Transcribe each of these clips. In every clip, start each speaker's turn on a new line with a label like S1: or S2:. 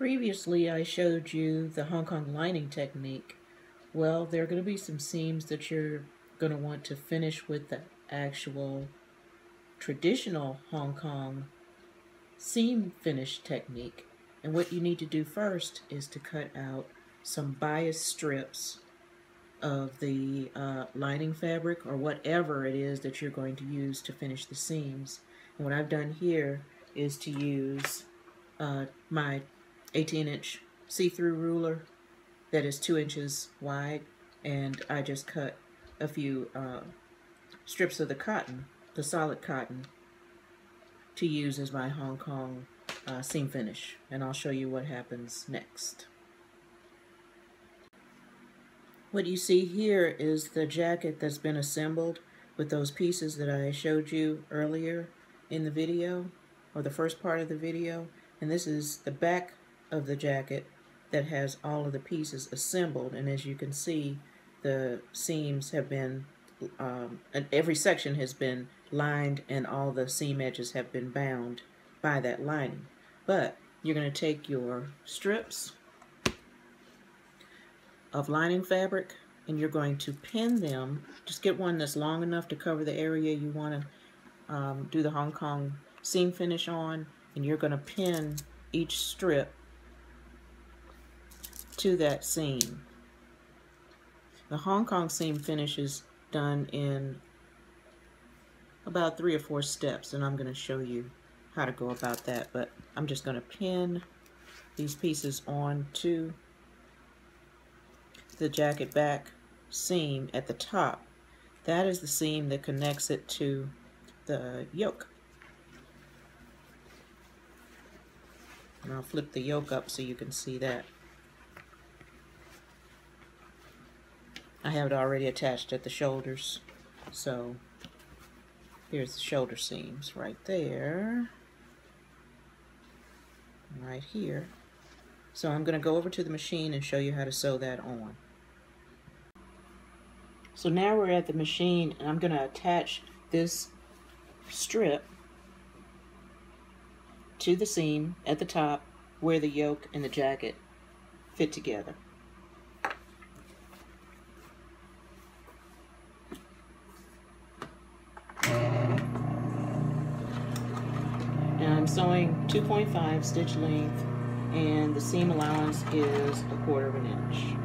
S1: Previously, I showed you the Hong Kong lining technique. Well, there are going to be some seams that you're going to want to finish with the actual traditional Hong Kong seam finish technique. And what you need to do first is to cut out some bias strips of the lining fabric or whatever it is that you're going to use to finish the seams. And what I've done here is to use my 18-inch see-through ruler that is 2 inches wide, and I just cut a few strips of the cotton, the solid cotton, to use as my Hong Kong seam finish, and I'll show you what happens next. What you see here is the jacket that's been assembled with those pieces that I showed you earlier in the video, or the first part of the video, and this is the back of the jacket that has all of the pieces assembled, and as you can see, the seams have been, every section has been lined and all the seam edges have been bound by that lining. But you're going to take your strips of lining fabric and you're going to pin them. Just get one that's long enough to cover the area you want to do the Hong Kong seam finish on, and you're going to pin each strip to that seam. The Hong Kong seam finish is done in about 3 or 4 steps, and I'm going to show you how to go about that, but I'm just going to pin these pieces on to the jacket back seam at the top. That is the seam that connects it to the yoke. And I'll flip the yoke up so you can see that. I have it already attached at the shoulders, so here's the shoulder seams right there, right here. So I'm going to go over to the machine and show you how to sew that on. So now we're at the machine, and I'm going to attach this strip to the seam at the top where the yoke and the jacket fit together. Now I'm sewing 2.5 stitch length, and the seam allowance is 1/4 inch.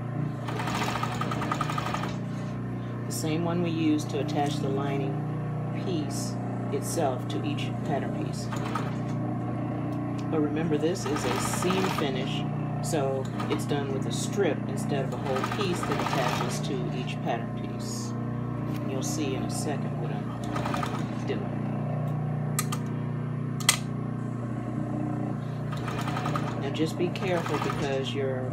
S1: The same one we used to attach the lining piece itself to each pattern piece. But remember, this is a seam finish, so it's done with a strip instead of a whole piece that attaches to each pattern piece. And you'll see in a second what I'm doing. Now just be careful because your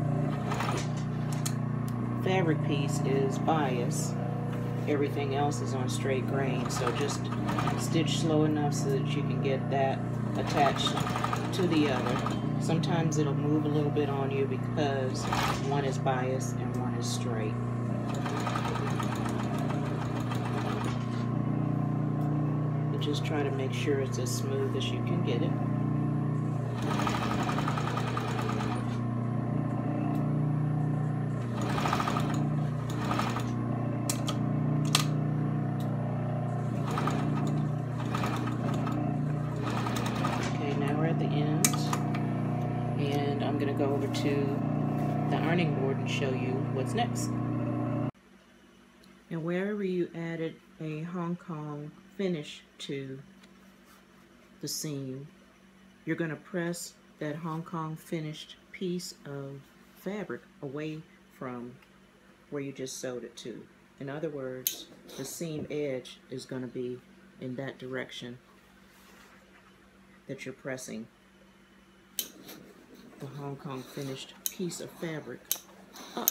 S1: fabric piece is bias. Everything else is on straight grain, so just stitch slow enough so that you can get that attached to the other. Sometimes it'll move a little bit on you because one is biased and one is straight. But just try to make sure it's as smooth as you can get it. I'm going to go over to the ironing board and show you what's next. Now wherever you added a Hong Kong finish to the seam, you're going to press that Hong Kong finished piece of fabric away from where you just sewed it to. In other words, the seam edge is going to be in that direction that you're pressing the Hong Kong finished piece of fabric up.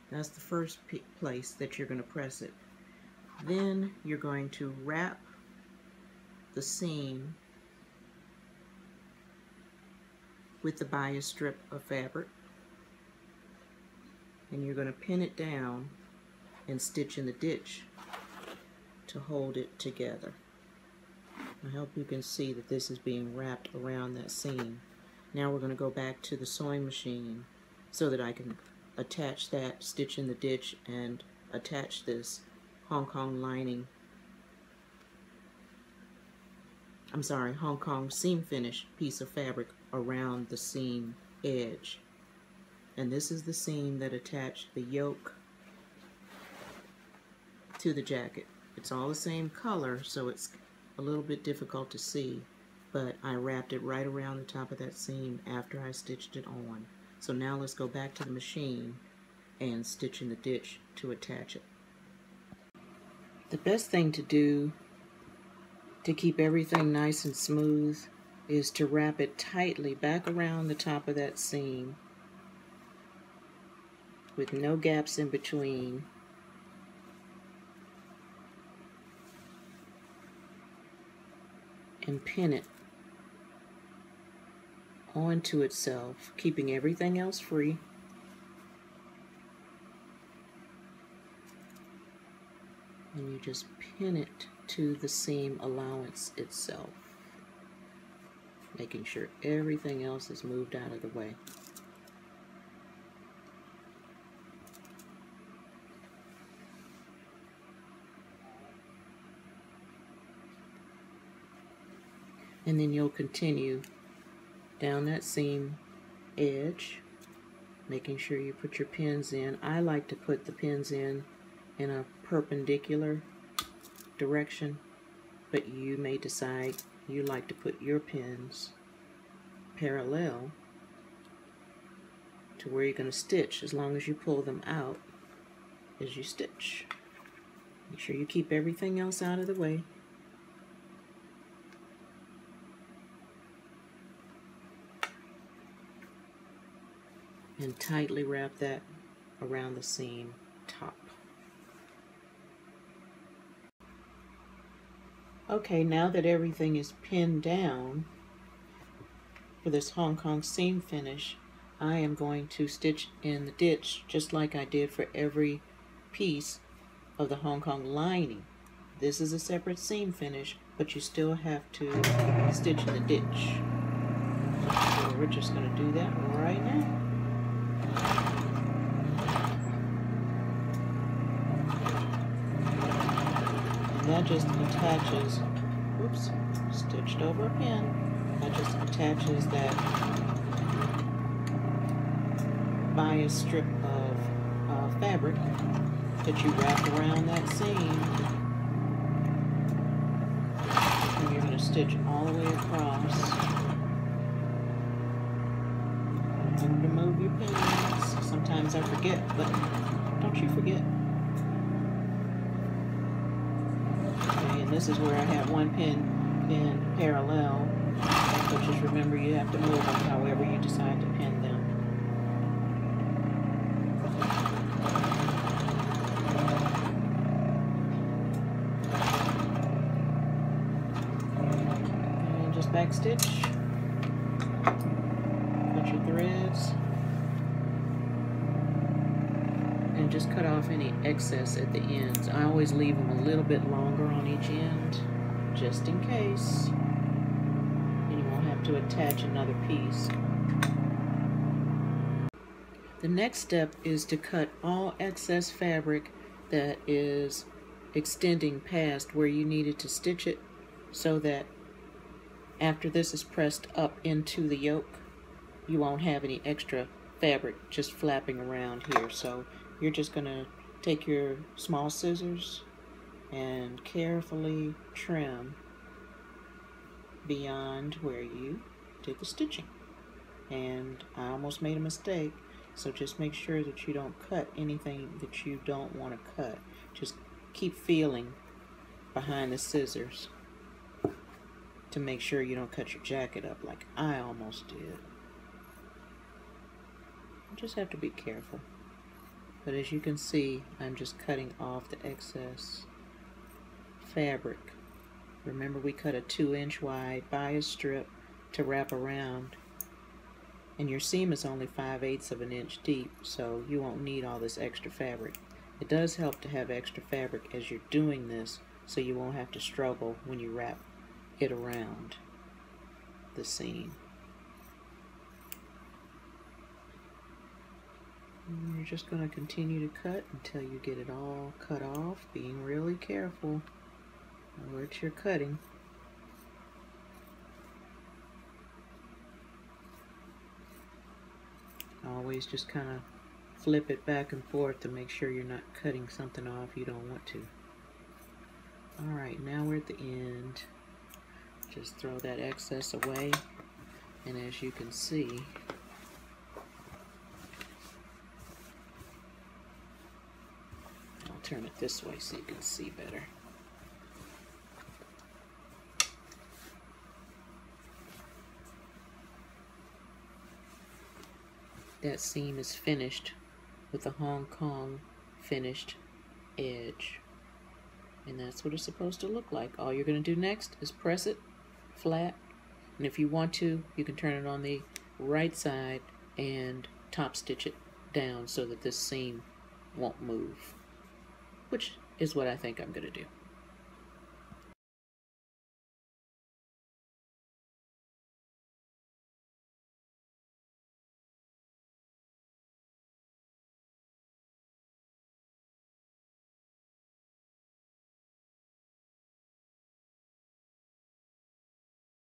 S1: That's the first place that you're going to press it. Then you're going to wrap the seam with the bias strip of fabric, and you're going to pin it down and stitch in the ditch to hold it together. I hope you can see that this is being wrapped around that seam. Now we're going to go back to the sewing machine so that I can attach that, stitch in the ditch, and attach this Hong Kong lining, Hong Kong seam finish piece of fabric around the seam edge. And this is the seam that attached the yoke to the jacket. It's all the same color, so it's a little bit difficult to see, but I wrapped it right around the top of that seam after I stitched it on. So now let's go back to the machine and stitch in the ditch to attach it. The best thing to do to keep everything nice and smooth is to wrap it tightly back around the top of that seam with no gaps in between. And pin it onto itself, keeping everything else free. And you just pin it to the seam allowance itself, making sure everything else is moved out of the way. And then you'll continue down that seam edge, making sure you put your pins in. I like to put the pins in a perpendicular direction, but you may decide you like to put your pins parallel to where you're going to stitch, as long as you pull them out as you stitch. Make sure you keep everything else out of the way. And tightly wrap that around the seam top. Okay, now that everything is pinned down for this Hong Kong seam finish, I am going to stitch in the ditch just like I did for every piece of the Hong Kong lining. This is a separate seam finish, but you still have to stitch in the ditch. So we're just going to do that right now. And that just attaches, oops, stitched over a pin, that just attaches that bias strip of fabric that you wrap around that seam. And you're going to stitch all the way across. Remember to move your pins. Sometimes I forget, but don't you forget. Okay, and this is where I have one pin parallel. So just remember you have to move them however you decide to pin them. And just back stitch. Your threads, and just cut off any excess at the ends. I always leave them a little bit longer on each end, just in case, and you won't have to attach another piece. The next step is to cut all excess fabric that is extending past where you needed to stitch it, so that after this is pressed up into the yoke, you won't have any extra fabric just flapping around here. So you're just going to take your small scissors and carefully trim beyond where you did the stitching. And I almost made a mistake, so just make sure that you don't cut anything that you don't want to cut. Just keep feeling behind the scissors to make sure you don't cut your jacket up like I almost did. You just have to be careful. But as you can see, I'm just cutting off the excess fabric. Remember, we cut a 2-inch wide bias strip to wrap around, and your seam is only 5/8 of an inch deep, so you won't need all this extra fabric. It does help to have extra fabric as you're doing this, so you won't have to struggle when you wrap it around the seam. And you're just going to continue to cut until you get it all cut off, being really careful what you're cutting. Always just kind of flip it back and forth to make sure you're not cutting something off you don't want to. Alright, now we're at the end. Just throw that excess away, and as you can see, I'll turn it this way so you can see better. That seam is finished with a Hong Kong finished edge. And that's what it's supposed to look like. All you're going to do next is press it flat. And if you want to, you can turn it on the right side and top stitch it down so that this seam won't move, which is what I think I'm going to do.